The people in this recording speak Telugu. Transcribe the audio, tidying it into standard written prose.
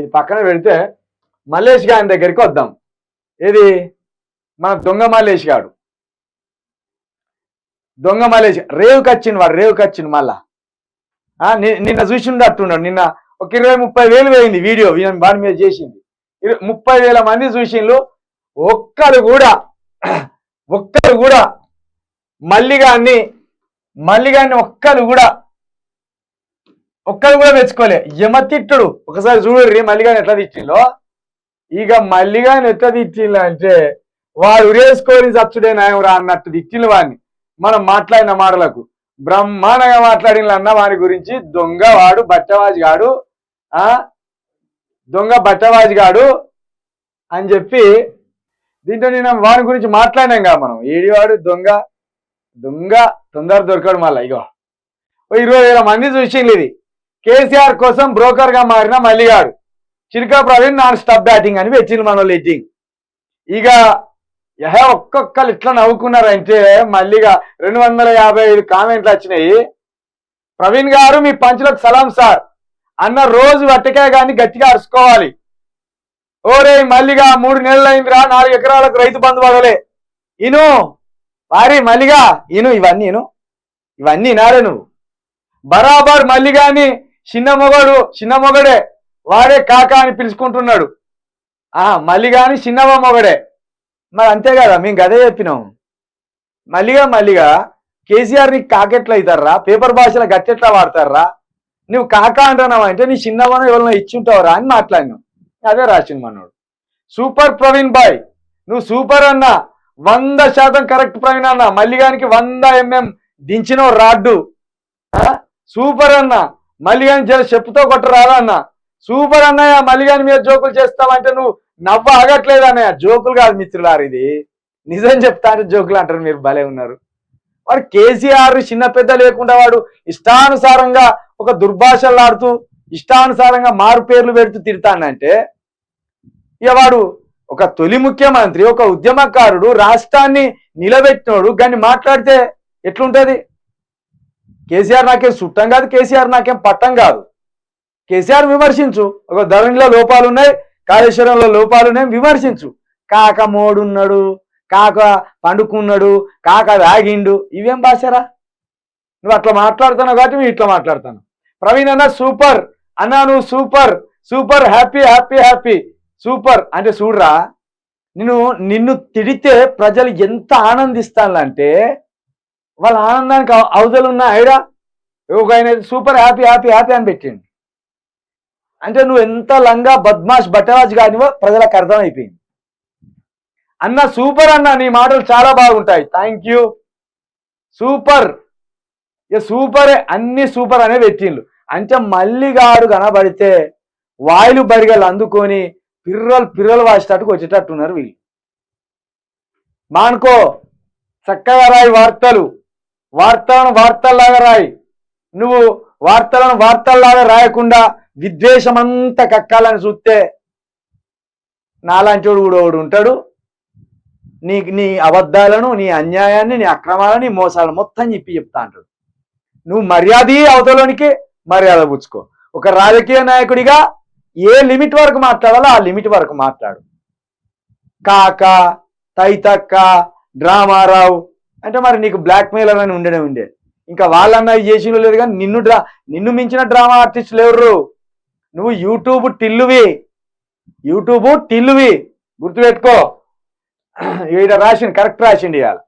ఇది పక్కన పెడితే మల్లేష్ గారి దగ్గరికి వద్దాం. ఏది మన దొంగ మల్లేష్ గాడు, దొంగ మల్లేష్ రేవుకి వచ్చింది వాడు, రేవుకి వచ్చింది మళ్ళా. నిన్న చూసిండట్టున్నాడు, నిన్న ఒక 20-30 వేలు పోయింది వీడియో వాడి మీద చేసింది. 30,000 మంది చూసిండ్రు. ఒక్కరు కూడా మల్లిగాన్ని ఒక్కరు కూడా మెచ్చుకోలే. యమతిట్టుడు ఒకసారి చూడర్రి మల్లిగాని ఎట్లా తిట్టిందో. ఇక మల్లిగాని ఎట్లా తిట్టిండ్రు అంటే వాడు ఉరేసుకొని చచ్చుడే నాయం రా అన్నట్టు తిట్టిండ్రు వాడిని. మనం మాట్లాడిన మాటలకు బ్రహ్మాండంగా మాట్లాడిన అన్న వాని గురించి. దొంగ బట్టవాజి గాడు అని చెప్పి దీంట్లో నేను వాని గురించి మాట్లాడినాం కదా మనం. ఏడివాడు దొంగ తొందర దొరకడు మళ్ళా. ఇగో 20,000 మంది చూసిండ్రు ఇది. కేసీఆర్ కోసం బ్రోకర్ గా మారిన మల్లిగాడు, చిలుక ప్రవీణ్ నాన్ స్టాప్ బ్యాటింగ్ అని పెట్టిండ్రు మన వాళ్ళు ఎడ్జింగ్. ఇక ఒక్కొక్కరు ఇట్లా నవ్వుకున్నారంటే మల్లిగా 255 కామెంట్లు వచ్చినాయి. ప్రవీణ్ గారు మీ పంచులకు సలాం సార్ అన్న రోజు వట్టకాయ కానీ గట్టిగా అరుచుకోవాలి. ఓరే మల్లిగా 3 నెలలు అయిందిరా 4 ఎకరాలకు రైతు బంధు పడలే. ఇను వారి మల్లిగా ఇవన్నీ వినారే నువ్వు. బరాబర్ మల్లిగాని చిన్న మొగడే వాడే కాకా అని పిలుచుకుంటున్నాడు. మల్లిగాని చిన్నవ మొగడే. మరి అంతే కదా, మేము గదే చెప్పినాం. మల్లిగా కేసీఆర్ నీకు కాకెట్లా అవుతారా, పేపర్ భాషలో గట్టెట్లా వాడతారా, నువ్వు కాకా అంటున్నావు అంటే నీ చిన్నవనో ఎవరినో ఇచ్చుంటావురా అని మాట్లాడినావు. అదే రాసింది మనోడు. సూపర్ ప్రవీణ్ బాయ్, నువ్వు సూపర్ అన్నా, 100% కరెక్ట్ ప్రవీణ్ అన్న. మల్లిగానికి 100 mm దించినవు రాడ్డు. సూపర్ అన్న. మల్లిగాని జర చెప్పుతో కొట్టరాదా అన్న. సూపర్ అన్నయ్య. మల్లిగాని మీద జోకులు చేస్తావంటే నువ్వు నవ్వు ఆగట్లేదు అన్నయ్య. జోకులు కాదు మిత్రులారు, ఇది నిజం చెప్తా అంటే జోకులు అంటారు. మీరు భలే ఉన్నారు. వాడు కేసీఆర్ చిన్న పెద్ద లేకుండా వాడు ఇష్టానుసారంగా ఒక దుర్భాషలాడుతూ ఇష్టానుసారంగా మారు పేర్లు పెడుతూ తిడతానంటే ఇక వాడు ఒక తొలి ముఖ్యమంత్రి, ఒక ఉద్యమకారుడు, రాష్ట్రాన్ని నిలబెట్టినోడు. కానీ మాట్లాడితే ఎట్లుంటది? కేసీఆర్ నాకేం చుట్టం కాదు, కేసీఆర్ నాకేం పట్టం కాదు. కేసీఆర్ విమర్శించు. ఒక ధరణిలో లోపాలు ఉన్నాయి, కాళేశ్వరంలో లోపాలు ఉన్నాయి, విమర్శించు. కాక మోడున్నాడు, కాక పండుకున్నాడు, కాక వాగిండు, ఇవేం భాషరా? నువ్వు అట్లా మాట్లాడుతున్నావు కాబట్టి మేము ఇట్లా మాట్లాడతాను. ప్రవీణ్ అన్న సూపర్ అన్నా, నువ్వు సూపర్ హ్యాపీ సూపర్ అంటే చూడరా. నిన్ను తిడితే ప్రజలు ఎంత ఆనందిస్తానంటే వాళ్ళ ఆనందానికి అవతలున్న ఐడా ఒక ఆయన సూపర్ హ్యాపీ అని పెట్టిండు అంటే నువ్వు ఎంత లంగా బద్మాష్ బట్టరాజు కానివో ప్రజలకు అర్థమైపోయింది. అన్న సూపర్ అన్న, నీ మాటలు చాలా బాగుంటాయి, థ్యాంక్ యూ. సూపర్, ఇక సూపరే, అన్ని సూపర్ అనే పెట్టిండ్రు. అంటే మల్లిగాడు కనబడితే వాయిలు బరిగలు అందుకొని పిర్రలు వాసేటట్టుకు వచ్చేటట్టున్నారు వీళ్ళు. మానుకో, చక్కగా రాయి వార్తలను వార్తల్లాగా రాయి. నువ్వు వార్తలను వార్తల్లాగా రాయకుండా విద్వేషమంతా కక్కాలని చూస్తే నాలాంటి కూడా ఒకడు ఉంటాడు. నీ అబద్ధాలను, నీ అన్యాయాన్ని, నీ అక్రమాలను, నీ మోసాలను మొత్తం చెప్తా అంటాడు. నువ్వు అవతలోనికి మర్యాద పుచ్చుకో. ఒక రాజకీయ నాయకుడిగా ఏ లిమిట్ వరకు మాట్లాడాలో ఆ లిమిట్ వరకు మాట్లాడు. కాక, తైతక్క, డ్రామారావు అంటే మరి నీకు బ్లాక్ మెయిలర్ అని ఉండే. ఇంకా వాళ్ళన్నా చేసిన లేదు, కానీ నిన్ను మించిన డ్రామా ఆర్టిస్టులు ఎవరు? నువ్వు యూట్యూబ్ టిల్లువి గుర్తుపెట్టుకో. కరెక్ట్ రాసిండి ఇవాళ.